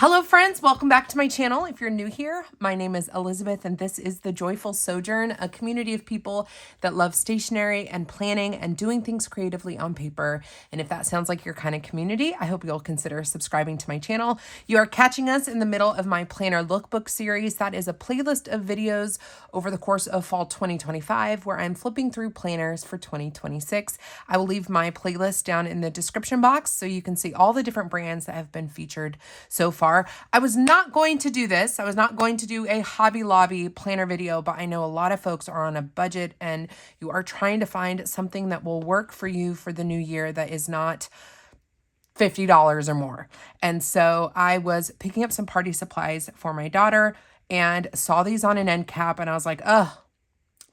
Hello friends, welcome back to my channel. If you're new here, my name is Elizabeth and this is The Joyful Sojourn, a community of people that love stationery and planning and doing things creatively on paper. And if that sounds like your kind of community, I hope you'll consider subscribing to my channel. You are catching us in the middle of my planner lookbook series. That is a playlist of videos over the course of fall 2025 where I'm flipping through planners for 2026. I will leave my playlist down in the description box so you can see all the different brands that have been featured so far. I was not going to do this. I was not going to do a Hobby Lobby planner video, but I know a lot of folks are on a budget and you are trying to find something that will work for you for the new year that is not $50 or more. And so I was picking up some party supplies for my daughter and saw these on an end cap and I was like,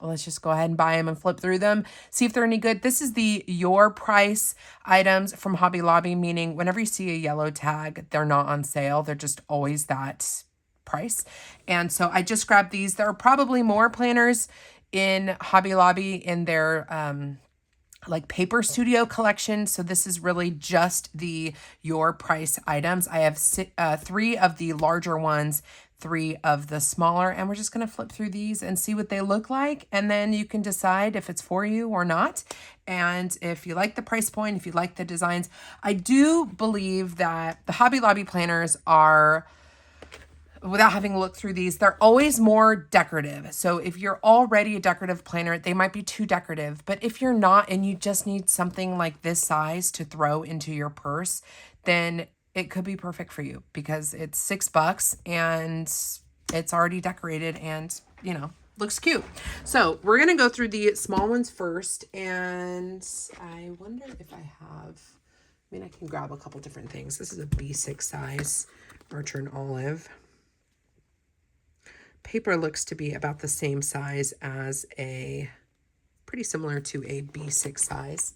well, let's just go ahead and buy them and flip through them, see if they're any good. This is the your price items from Hobby Lobby, meaning whenever you see a yellow tag, they're not on sale. They're just always that price. And so I just grabbed these. There are probably more planners in Hobby Lobby in their like paper studio collection. So this is really just the your price items. I have 3 of the larger ones, 3 of the smaller, and we're just going to flip through these and see what they look like. And then you can decide if it's for you or not. And if you like the price point, if you like the designs, I do believe that the Hobby Lobby planners are, without having looked through these, they're always more decorative. So if you're already a decorative planner, they might be too decorative. But if you're not and you just need something like this size to throw into your purse, then it could be perfect for you because it's $6 and it's already decorated and, you know, looks cute. So we're going to go through the small ones first. And I wonder if I have, I can grab a couple different things. This is a B6 size Archer and Olive. Paper looks to be about the same size as pretty similar to a B6 size,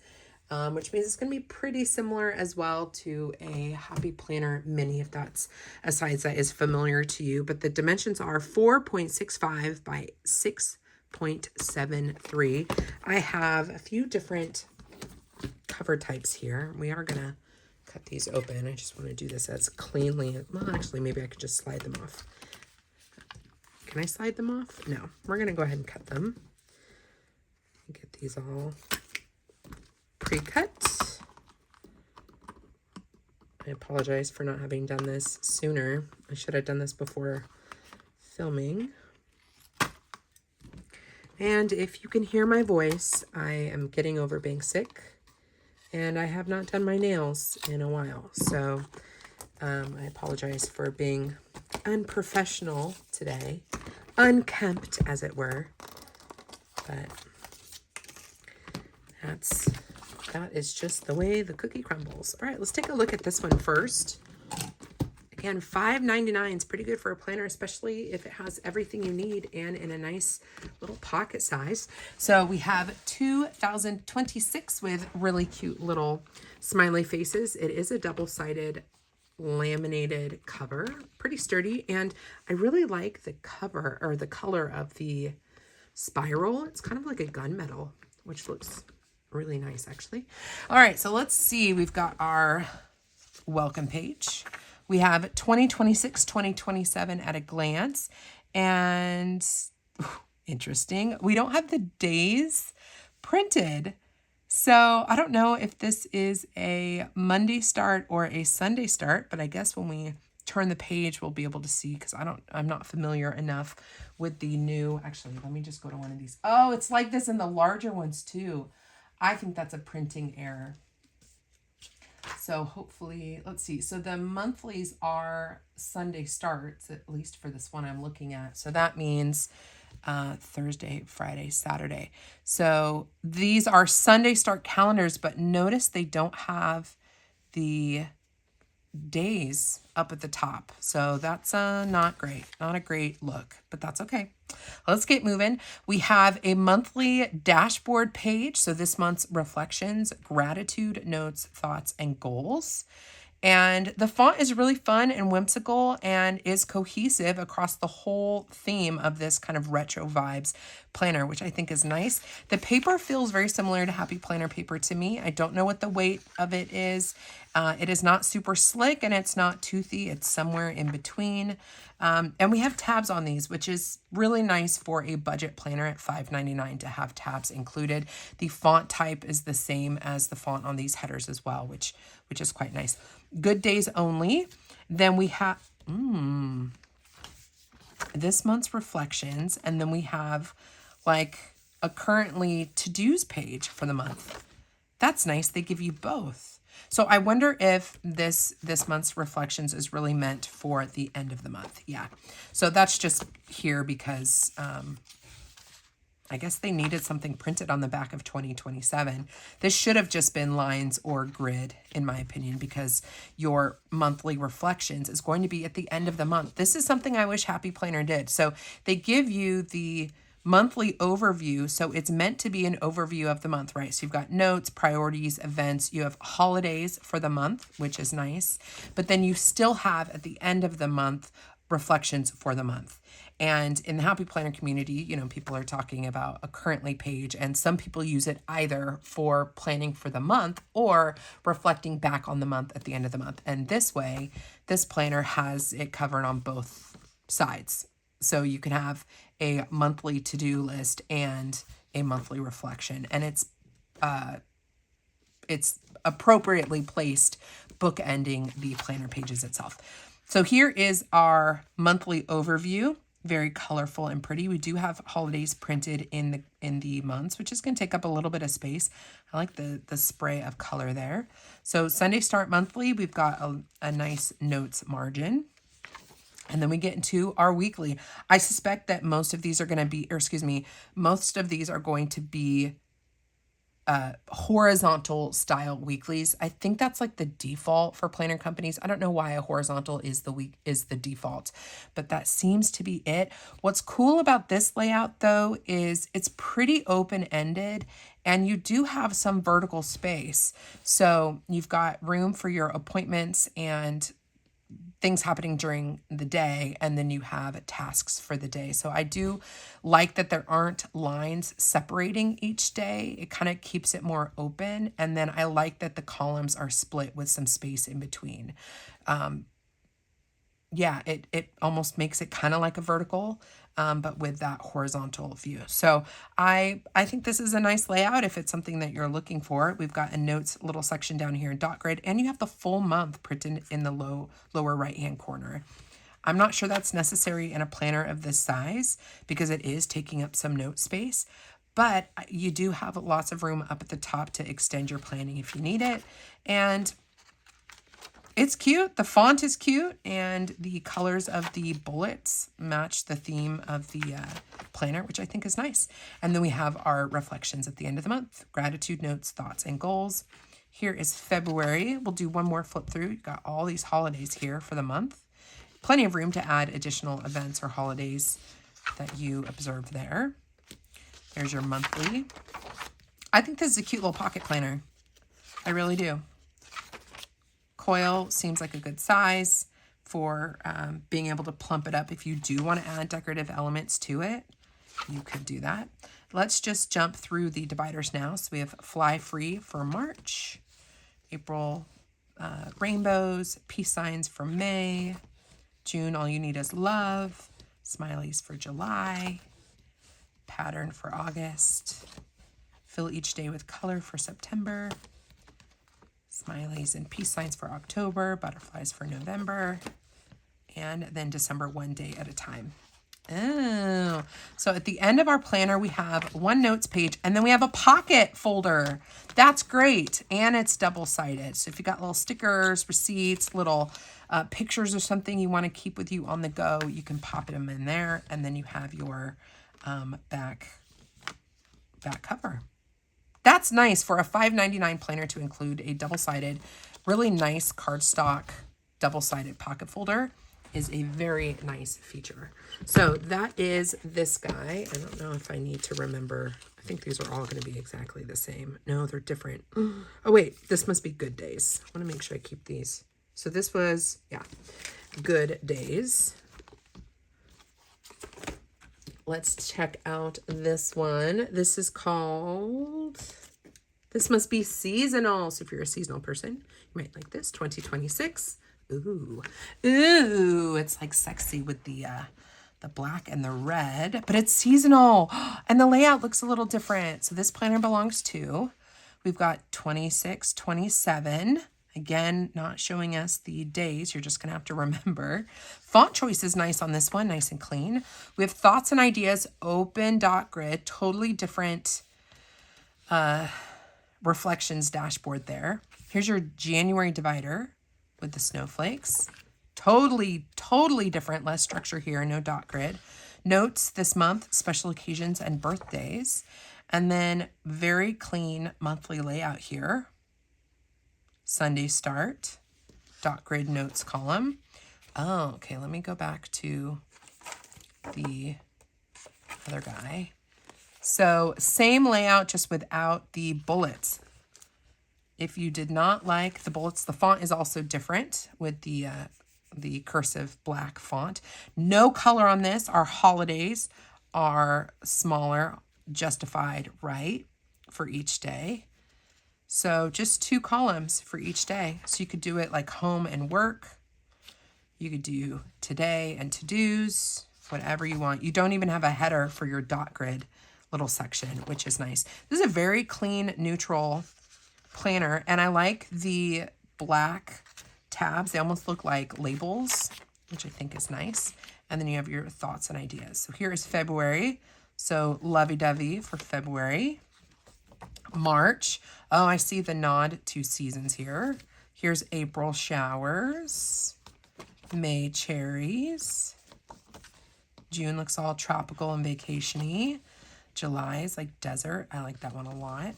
which means it's going to be pretty similar as well to a Happy Planner Mini, if that's a size that is familiar to you. But the dimensions are 4.65 by 6.73. I have a few different cover types here. We are going to cut these open. I just want to do this as cleanly. Well, actually, maybe I could just slide them off. Can I slide them off? No. We're going to go ahead and cut them. Get these all pre-cut. I apologize for not having done this sooner. I should have done this before filming. And if you can hear my voice, I am getting over being sick. And I have not done my nails in a while. So I apologize for being unprofessional today. Unkempt, as it were. But that is just the way the cookie crumbles. All right, let's take a look at this one first. Again, $5.99 is pretty good for a planner, especially if it has everything you need and in a nice little pocket size. So we have 2026 with really cute little smiley faces. It is a double-sided laminated cover, pretty sturdy, and I really like the cover or the color of the spiral. It's kind of like a gunmetal, which looks really nice actually. All right, so let's see. We've got our welcome page. We have 2026, 2027 at a glance, and interesting. We don't have the days printed. So I don't know if this is a Monday start or a Sunday start, but I guess when we turn the page, we'll be able to see because I'm not familiar enough with the new, actually, let me just go to one of these. Oh, it's like this in the larger ones too. I think that's a printing error. So hopefully, let's see. So the monthlies are Sunday starts, at least for this one I'm looking at. So that means Thursday, Friday, Saturday. So these are Sunday start calendars, but notice they don't have the days up at the top. So that's not great. Not a great look, but that's okay. Let's get moving. We have a monthly dashboard page. So this month's reflections, gratitude, notes, thoughts, and goals. And the font is really fun and whimsical and is cohesive across the whole theme of this kind of retro vibes. planner, which I think is nice. The paper feels very similar to Happy Planner paper to me. I don't know what the weight of it is. It is not super slick and it's not toothy. It's somewhere in between. And we have tabs on these, which is really nice for a budget planner at $5.99 to have tabs included. The font type is the same as the font on these headers as well, which is quite nice. Good days only. Then we have this month's reflections, and then we have like a currently to-dos page for the month. That's nice. They give you both. So I wonder if this month's reflections is really meant for the end of the month. Yeah. So that's just here because I guess they needed something printed on the back of 2027. This should have just been lines or grid, in my opinion, because your monthly reflections is going to be at the end of the month. This is something I wish Happy Planner did. So they give you the monthly overview. So it's meant to be an overview of the month, right? So you've got notes, priorities, events. You have holidays for the month, which is nice. But then you still have at the end of the month reflections for the month. And in the Happy Planner community, you know, people are talking about a currently page, and some people use it either for planning for the month or reflecting back on the month at the end of the month. And this way, this planner has it covered on both sides. So you can have a monthly to-do list and a monthly reflection, and it's appropriately placed bookending the planner pages itself. So here is our monthly overview. Very colorful and pretty. We do have holidays printed in the months, which is going to take up a little bit of space. I like the spray of color there. So Sunday Start Monthly, we've got a nice notes margin. And then we get into our weekly. I suspect that most of these are going to be, most of these are going to be horizontal style weeklies. I think that's like the default for planner companies. I don't know why a horizontal is the default, but that seems to be it. What's cool about this layout though is it's pretty open-ended and you do have some vertical space. So you've got room for your appointments and things happening during the day, and then you have tasks for the day. So I do like that there aren't lines separating each day. It kind of keeps it more open. And then I like that the columns are split with some space in between. Yeah, it almost makes it kind of like a vertical, but with that horizontal view. So I think this is a nice layout if it's something that you're looking for. We've got a notes little section down here in dot grid, and you have the full month printed in the lower right-hand corner. I'm not sure that's necessary in a planner of this size because it is taking up some note space, but you do have lots of room up at the top to extend your planning if you need it. And it's cute. The font is cute, and the colors of the bullets match the theme of the planner, which I think is nice. And then we have our reflections at the end of the month, gratitude notes, thoughts, and goals. Here is February. We'll do one more flip through. You've got all these holidays here for the month. Plenty of room to add additional events or holidays that you observe there. There's your monthly. I think this is a cute little pocket planner. I really do. Coil seems like a good size for being able to plump it up. If you do want to add decorative elements to it, you could do that. Let's just jump through the dividers now. So we have Fly Free for March, April, rainbows, peace signs for May, June, all you need is love, smileys for July, pattern for August, fill each day with color for September, smileys and peace signs for October, butterflies for November, and then December one day at a time. Oh, so at the end of our planner, we have one notes page, and then we have a pocket folder. That's great. And it's double-sided. So if you got little stickers, receipts, little pictures or something you want to keep with you on the go, you can pop them in there, and then you have your back cover. That's nice for a $5.99 planner to include a double-sided, really nice cardstock double-sided pocket folder is a very nice feature. So that is this guy. I don't know if I need to remember. I think these are all going to be exactly the same. No, they're different. Oh, wait, this must be Good Days. I want to make sure I keep these. So this was, yeah, Good Days. let's check out this one. This is called, this must be seasonal. So if you're a seasonal person, you might like this, 2026. Ooh, ooh, it's like sexy with the black and the red, but it's seasonal. And the layout looks a little different. So this planner belongs to, we've got 26, 27. Again, not showing us the days. You're just going to have to remember. Font choice is nice on this one, nice and clean. We have thoughts and ideas, open dot grid, totally different reflections dashboard there. Here's your January divider with the snowflakes. Totally different, less structure here, no dot grid. Notes this month, special occasions and birthdays. And then very clean monthly layout here. Sunday start, dot grid notes column. Oh, okay, let me go back to the other guy. So same layout, just without the bullets. If you did not like the bullets, the font is also different with the cursive black font. No color on this. Our holidays are smaller, justified right for each day. So just 2 columns for each day. So you could do it like home and work. You could do today and to-dos, whatever you want. You don't even have a header for your dot grid little section, which is nice. This is a very clean, neutral planner. And I like the black tabs. They almost look like labels, which I think is nice. And then you have your thoughts and ideas. So here is February. So lovey-dovey for February. March. Oh, I see the nod to seasons here. Here's April, showers. May, cherries. June looks all tropical and vacation-y. July is like desert. I like that one a lot.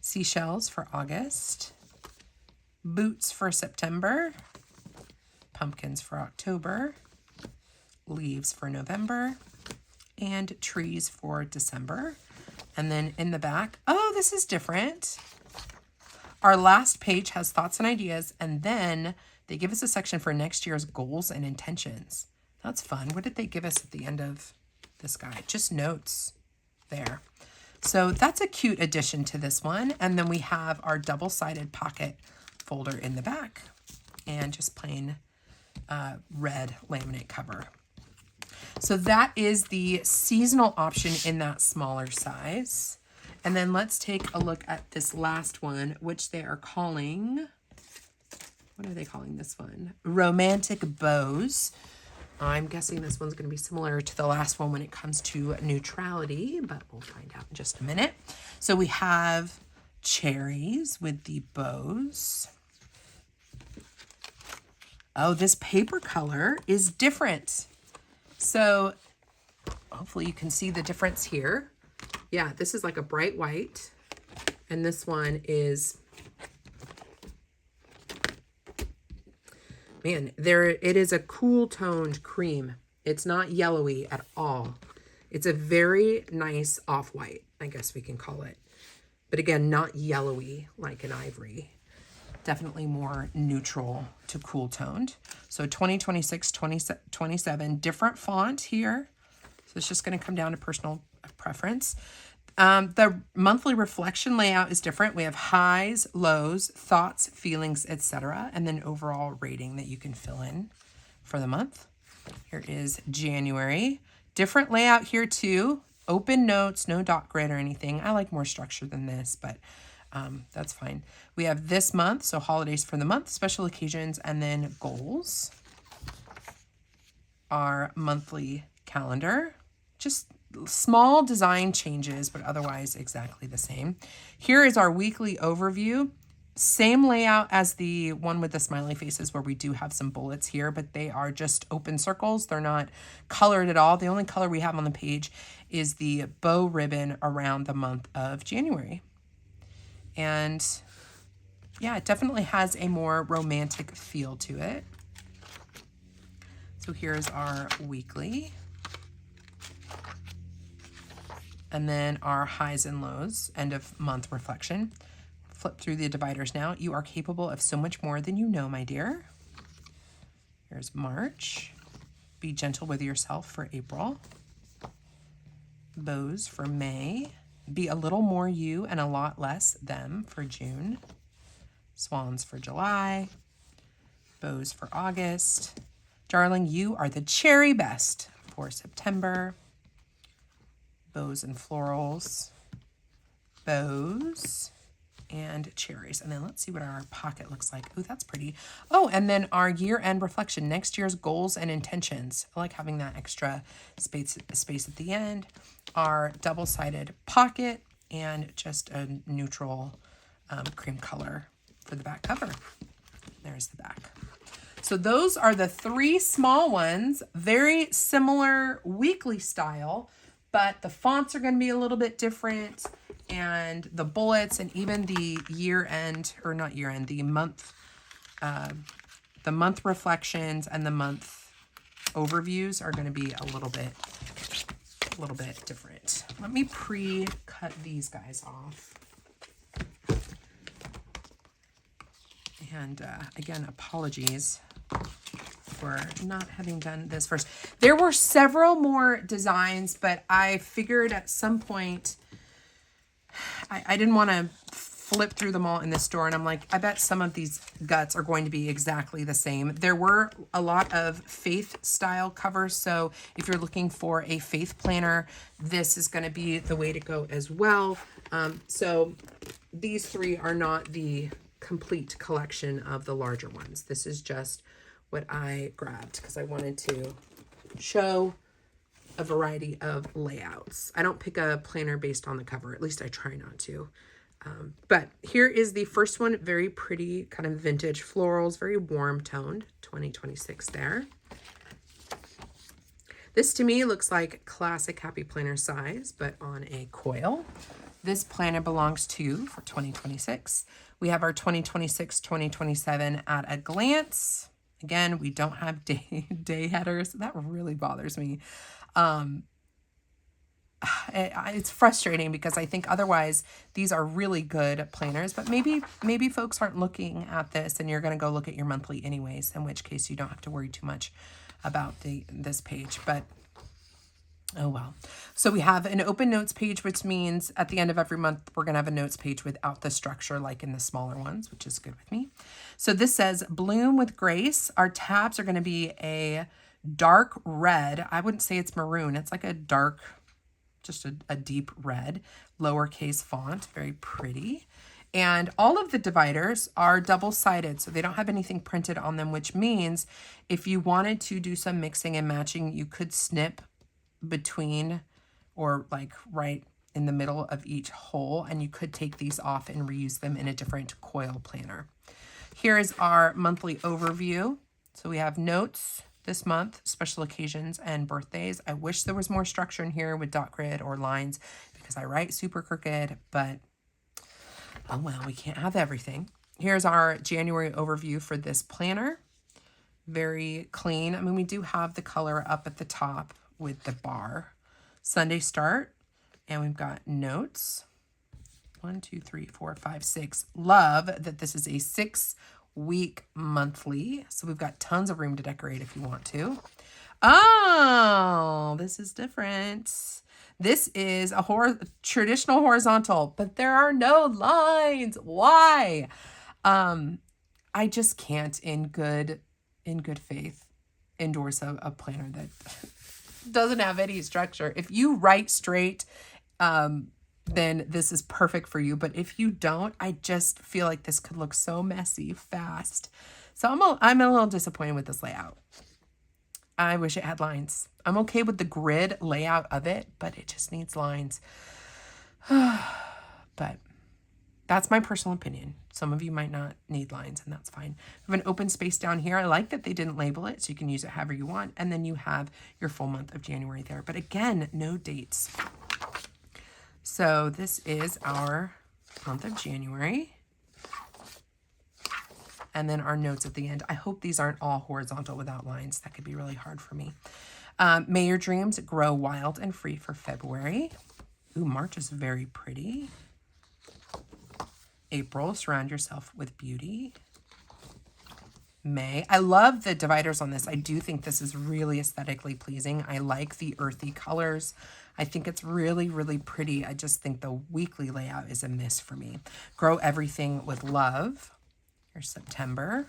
Seashells for August. Boots for September. Pumpkins for October. Leaves for November. And trees for December. And then in the back, oh, this is different. Our last page has thoughts and ideas, and then they give us a section for next year's goals and intentions. That's fun. What did they give us at the end of this guide? Just notes there. So that's a cute addition to this one. And then we have our double-sided pocket folder in the back and just plain red laminate cover. So that is the seasonal option in that smaller size. And then let's take a look at this last one, which they are calling, what are they calling this one? Romantic Bows. I'm guessing this one's going to be similar to the last one when it comes to neutrality, but we'll find out in just a minute. So we have cherries with the bows. Oh, this paper color is different. So hopefully you can see the difference here. Yeah, this is like a bright white, and this one is, man, it is a cool toned cream. It's not yellowy at all. It's a very nice off-white, I guess we can call it. But again, not yellowy like an ivory. Definitely more neutral to cool toned. So 2026, 27, different font here. So it's just going to come down to personal preference. The monthly reflection layout is different. We have highs, lows, thoughts, feelings, etc. And then overall rating that you can fill in for the month. Here is January. Different layout here too. Open notes, no dot grid or anything. I like more structure than this, but that's fine. We have this month, so holidays for the month, special occasions, and then goals. Our monthly calendar. Just small design changes, but otherwise exactly the same. Here is our weekly overview. Same layout as the one with the smiley faces where we do have some bullets here, but they are just open circles. They're not colored at all. The only color we have on the page is the bow ribbon around the month of January. And yeah, it definitely has a more romantic feel to it. So here's our weekly. And then our highs and lows, end of month reflection. Flip through the dividers now. You are capable of so much more than you know, my dear. Here's March. Be gentle with yourself for April. Bows for May. Be a little more you and a lot less them for June. Swans for July. Bows for August. Darling, you are the cherry best for September. Bows and florals. Bows and cherries. And then let's see what our pocket looks like. Oh, that's pretty. Oh, and then our year-end reflection, next year's goals and intentions. I like having that extra space at the end. Our double-sided pocket and just a neutral cream color for the back cover. There's the back. So those are the 3 small ones, very similar weekly style, but the fonts are going to be a little bit different, and the bullets and even the year-end, or not year-end, the month reflections and the month overviews are going to be a little bit different. Let me pre-cut these guys off. And again, apologies for not having done this first. There were several more designs, but I figured at some point I didn't want to flip through them all in the store, and I'm like, I bet some of these guts are going to be exactly the same. There were a lot of faith style covers, so if you're looking for a faith planner, this is going to be the way to go as well. So these 3 are not the complete collection of the larger ones. This is just what I grabbed because I wanted to show a variety of layouts. I don't pick a planner based on the cover. At least I try not to. But here is the first one. Very pretty, kind of vintage florals, very warm toned, 2026 there. This to me looks like classic Happy Planner size, but on a coil. This planner belongs to, for 2026, we have our 2026-2027 at a glance. Again, we don't have day headers. That really bothers me. It's frustrating because I think otherwise these are really good planners, but maybe folks aren't looking at this and you're going to go look at your monthly anyways, in which case you don't have to worry too much about this page, but oh well. So we have an open notes page, which means at the end of every month, we're going to have a notes page without the structure like in the smaller ones, which is good with me. So this says bloom with grace. Our tabs are going to be a dark red. I wouldn't say it's maroon. It's like a dark, just a deep red, lowercase font, very pretty. And all of the dividers are double-sided, so they don't have anything printed on them, which means if you wanted to do some mixing and matching, you could snip between or like right in the middle of each hole, and you could take these off and reuse them in a different coil planner. Here is our monthly overview. So we have notes this month, special occasions, and birthdays. I wish there was more structure in here with dot grid or lines because I write super crooked, but oh well, we can't have everything. Here's our January overview for this planner. Very clean. I mean, we do have the color up at the top with the bar. Sunday start, and we've got notes. 1, 2, 3, 4, 5, 6. Love that this is a 6-week monthly, so we've got tons of room to decorate if you want to. Oh, this is different. This is a traditional horizontal, but there are no lines. Why? I just can't in good faith endorse a planner that doesn't have any structure. If you write straight, then this is perfect for you. But if you don't, I just feel like this could look so messy fast. So I'm a little disappointed with this layout. I wish it had lines. I'm okay with the grid layout of it, but it just needs lines. But that's my personal opinion. Some of you might not need lines, and that's fine. We have an open space down here. I like that they didn't label it, so you can use it however you want. And then you have your full month of January there. But again, no dates. So this is our month of January. And then our notes at the end. I hope these aren't all horizontal without lines. That could be really hard for me. May your dreams grow wild and free for February. Ooh, March is very pretty. April, surround yourself with beauty. May. I love the dividers on this. I do think this is really aesthetically pleasing. I like the earthy colors. I think it's really, really pretty. I just think the weekly layout is a miss for me. Grow Everything with Love. Here's September,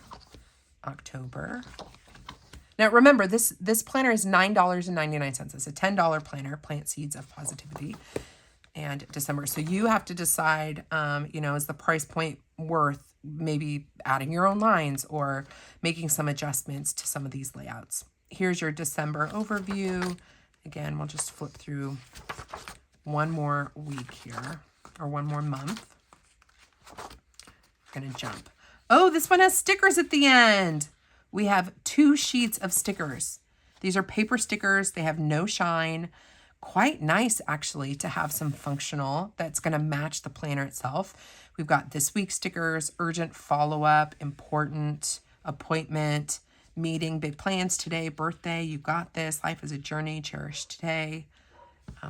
October. Now remember, this planner is $9.99. It's a $10 planner, Plant Seeds of Positivity, and December. So you have to decide, you know, is the price point worth maybe adding your own lines or making some adjustments to some of these layouts. Here's your December overview. Again, we'll just flip through one more week here, or one more month. We're gonna jump. Oh, this one has stickers at the end. We have 2 sheets of stickers. These are paper stickers. They have no shine. Quite nice, actually, to have some functional that's going to match the planner itself. We've got this week's stickers, urgent follow-up, important, appointment, meeting, big plans today, birthday, you got this, life is a journey, cherish today.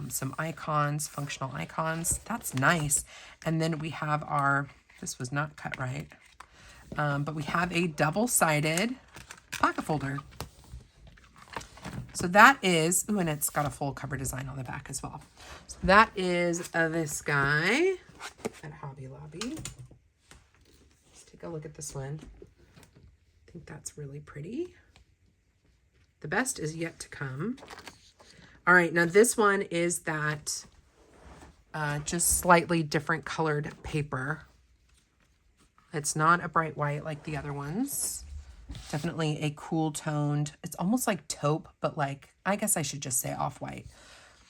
Some icons, functional icons. That's nice. And then we have our, this was not cut right, but we have a double-sided pocket folder. So that is, ooh, and it's got a full cover design on the back as well. So that is this guy at Hobby Lobby. Let's take a look at this one. I think that's really pretty. The best is yet to come. All right, now this one is that just slightly different colored paper. It's not a bright white like the other ones. Definitely a cool toned, it's almost like taupe, but like, I guess I should just say off-white,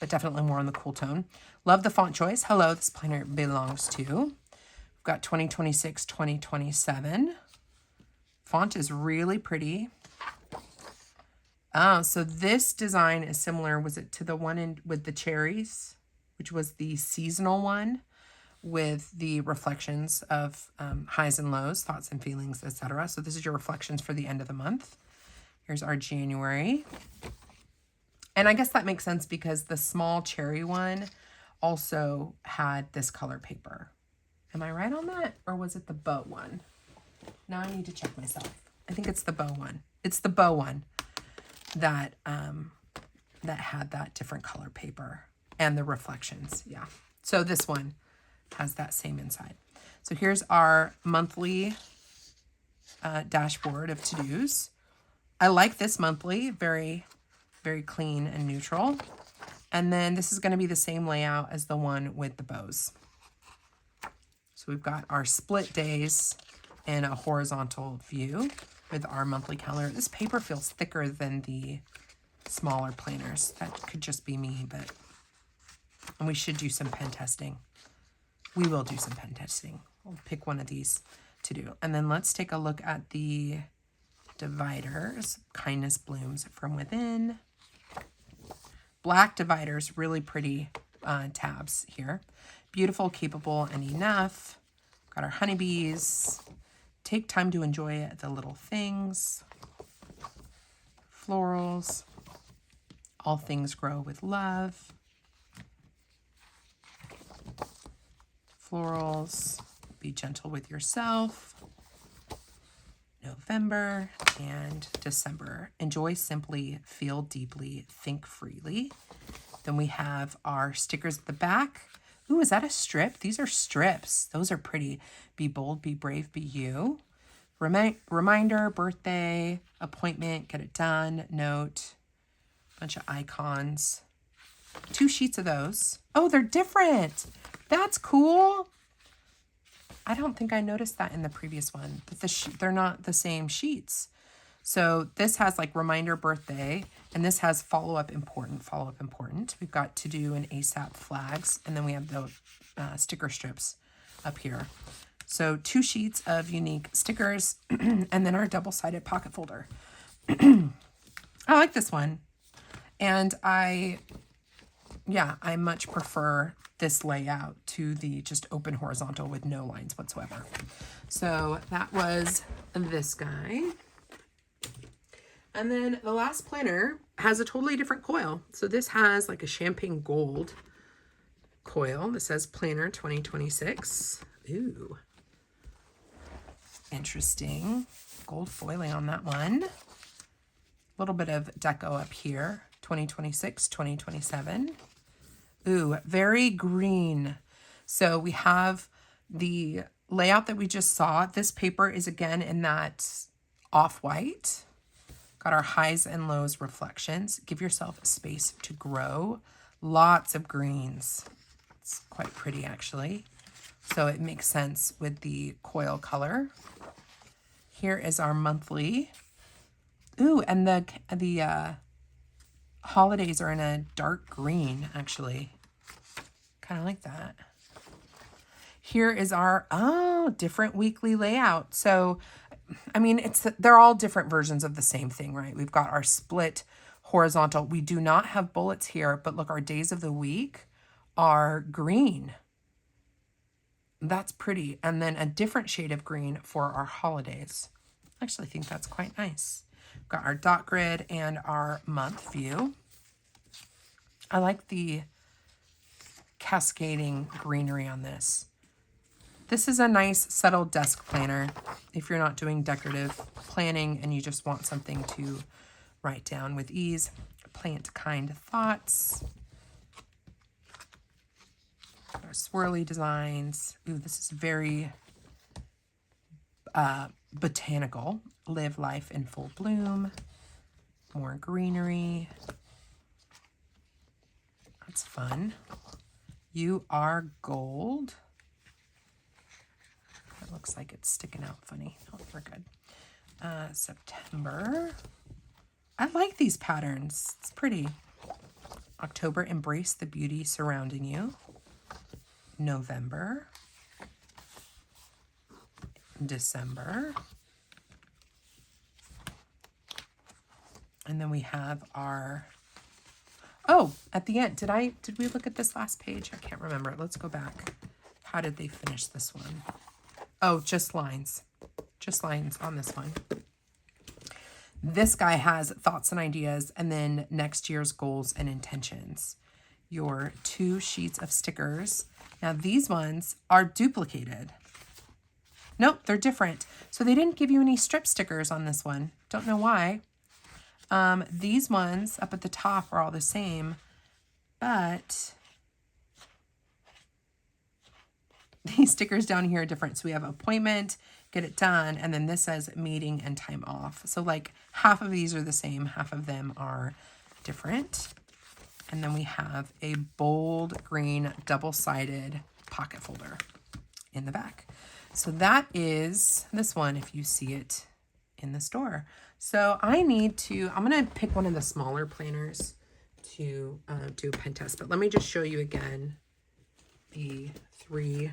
but definitely more on the cool tone. Love the font choice. Hello, this planner belongs to. We've got 2026, 2027. Font is really pretty. Oh, so this design is similar, was it to the one in with the cherries, which was the seasonal one with the reflections of highs and lows, thoughts and feelings, etc. So this is your reflections for the end of the month. Here's our January. And I guess that makes sense because the small cherry one also had this color paper. Am I right on that? Or was it the bow one? Now I need to check myself. I think it's the bow one. It's the bow one that that had that different color paper and the reflections. Yeah. So this one has that same inside. So here's our monthly dashboard of to-dos. I like this monthly, very, very clean and neutral. And then this is going to be the same layout as the one with the bows. So we've got our split days in a horizontal view with our monthly calendar. This paper feels thicker than the smaller planners. That could just be me, but and we should do some pen testing. We will do some pen testing. We'll pick one of these to do. And then let's take a look at the dividers. Kindness blooms from within. Black dividers, really pretty tabs here. Beautiful, capable, and enough. Got our honeybees. Take time to enjoy the little things. Florals. All things grow with love. Florals, be gentle with yourself. November and December. Enjoy simply, feel deeply, think freely. Then we have our stickers at the back. Ooh, is that a strip? These are strips. Those are pretty. Be bold, be brave, be you. Reminder, birthday, appointment, get it done, note, bunch of icons. 2 sheets of those. Oh, they're different. That's cool. I don't think I noticed that in the previous one, but they're not the same sheets. So this has like reminder, birthday, and this has follow-up important. We've got to do and ASAP flags, and then we have the sticker strips up here. So 2 sheets of unique stickers, and then our double-sided pocket folder. I like this one. And I much prefer this layout to the just open horizontal with no lines whatsoever. So that was this guy. And then the last planner has a totally different coil. So this has like a champagne gold coil that says Planner 2026. Ooh. Interesting. gold foiling on that one. A little bit of deco up here, 2026, 2027. Ooh, very green. So we have the layout that we just saw. This paper is again in that off-white. Got our highs and lows reflections. Give yourself space to grow. Lots of greens. It's quite pretty actually. So it makes sense with the coil color. Here is our monthly. Ooh, and the holidays are in a dark green actually. Kind of like that. Here is our, different weekly layout. So, I mean, they're all different versions of the same thing, right? We've got our split horizontal. We do not have bullets here, but look, our days of the week are green. That's pretty. And then a different shade of green for our holidays. I actually think that's quite nice. We've got our dot grid and our month view. I like the cascading greenery on this. This is a nice settled desk planner if you're not doing decorative planning and you just want something to write down with ease. Plant kind thoughts. Our swirly designs. Ooh, this is very botanical. Live life in full bloom. More greenery. That's fun. You are gold. That looks like it's sticking out funny. Oh, we're good. September. I like these patterns. It's pretty. October, embrace the beauty surrounding you. November. December. And then we have our, oh, at the end, did we look at this last page? I can't remember. Let's go back. How did they finish this one? Oh, just lines. Just lines on this one. This guy has thoughts and ideas and then next year's goals and intentions. Your 2 sheets of stickers. Now these ones are duplicated. Nope, they're different. So they didn't give you any strip stickers on this one. Don't know why. These ones up at the top are all the same, but these stickers down here are different. So we have appointment, get it done, and then this says meeting and time off. So like half of these are the same, half of them are different. And then we have a bold green double-sided pocket folder in the back. So that is this one if you see it in the store. So I'm going to pick one of the smaller planners to do a pen test. But let me just show you again the 3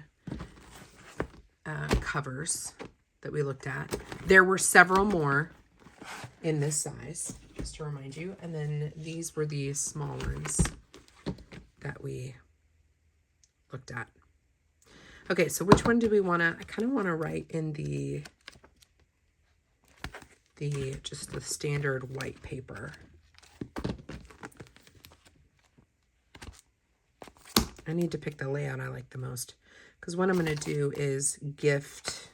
covers that we looked at. There were several more in this size, just to remind you. And then these were the small ones that we looked at. Okay, so which one do we want to, I kind of want to write in just the standard white paper. I need to pick the layout I like the most because what I'm going to do is gift.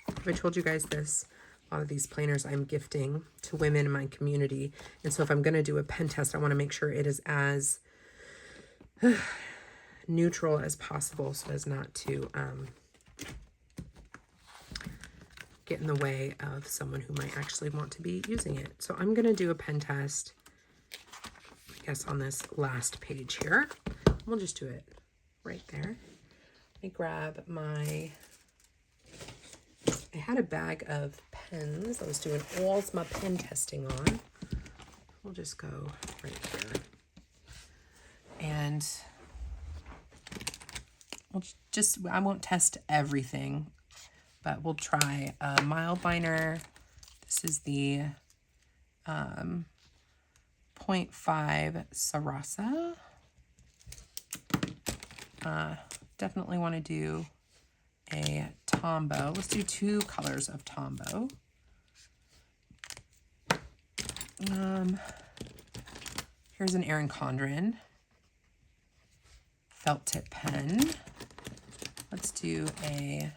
Have I told you guys this? A lot of these planners I'm gifting to women in my community. And so if I'm going to do a pen test, I want to make sure it is as neutral as possible so as not to get in the way of someone who might actually want to be using it. So I'm going to do a pen test, I guess, on this last page here. We'll just do it right there. Let me grab I had a bag of pens I was doing all my pen testing on. We'll just go right here. And I won't test everything, but we'll try a mild liner. This is the 0.5 Sarasa. Definitely want to do a Tombow. Let's do 2 colors of Tombow. Here's an Erin Condren felt tip pen. Let's do a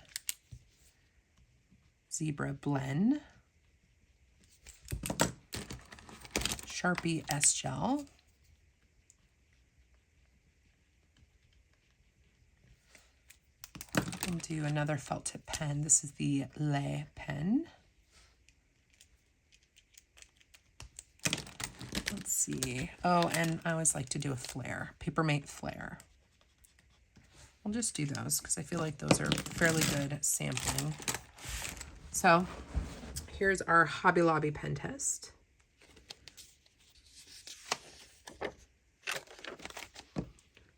Zebra Blend. Sharpie S Gel. And do another felt tip pen. This is the Le pen. Let's see. Oh, and I always like to do a flare, Papermate flare. We'll just do those because I feel like those are fairly good sampling. So here's our Hobby Lobby pen test.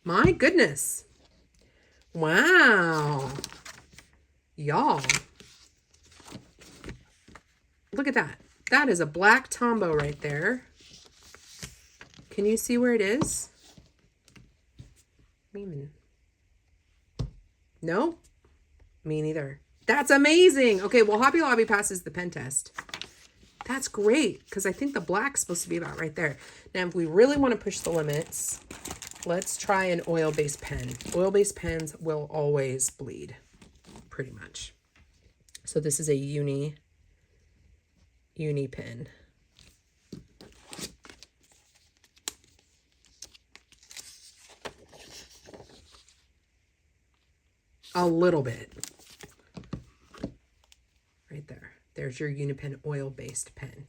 My goodness. Wow. Y'all. Look at that. That is a black Tombow right there. Can you see where it is? No? Me neither. That's amazing. Okay, well, Hobby Lobby passes the pen test. That's great, because I think the black's supposed to be about right there. Now, if we really want to push the limits, let's try an oil-based pen. Oil-based pens will always bleed, pretty much. So this is a uni pen. A little bit. Right there. There's your Unipen oil-based pen.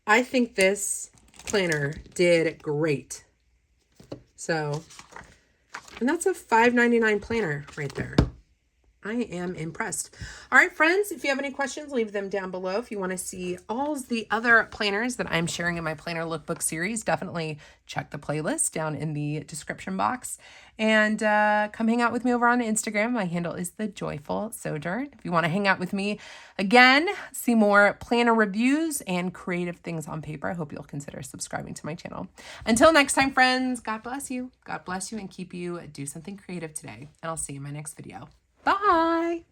I think this planner did great. So, and that's a $5.99 planner right there. I am impressed. All right, friends, if you have any questions, leave them down below. If you want to see all the other planners that I'm sharing in my planner lookbook series, definitely check the playlist down in the description box. And come hang out with me over on Instagram. My handle is The Joyful Sojourn. If you want to hang out with me again, see more planner reviews and creative things on paper, I hope you'll consider subscribing to my channel. Until next time, friends, God bless you. God bless you and keep you do something creative today. And I'll see you in my next video. Bye.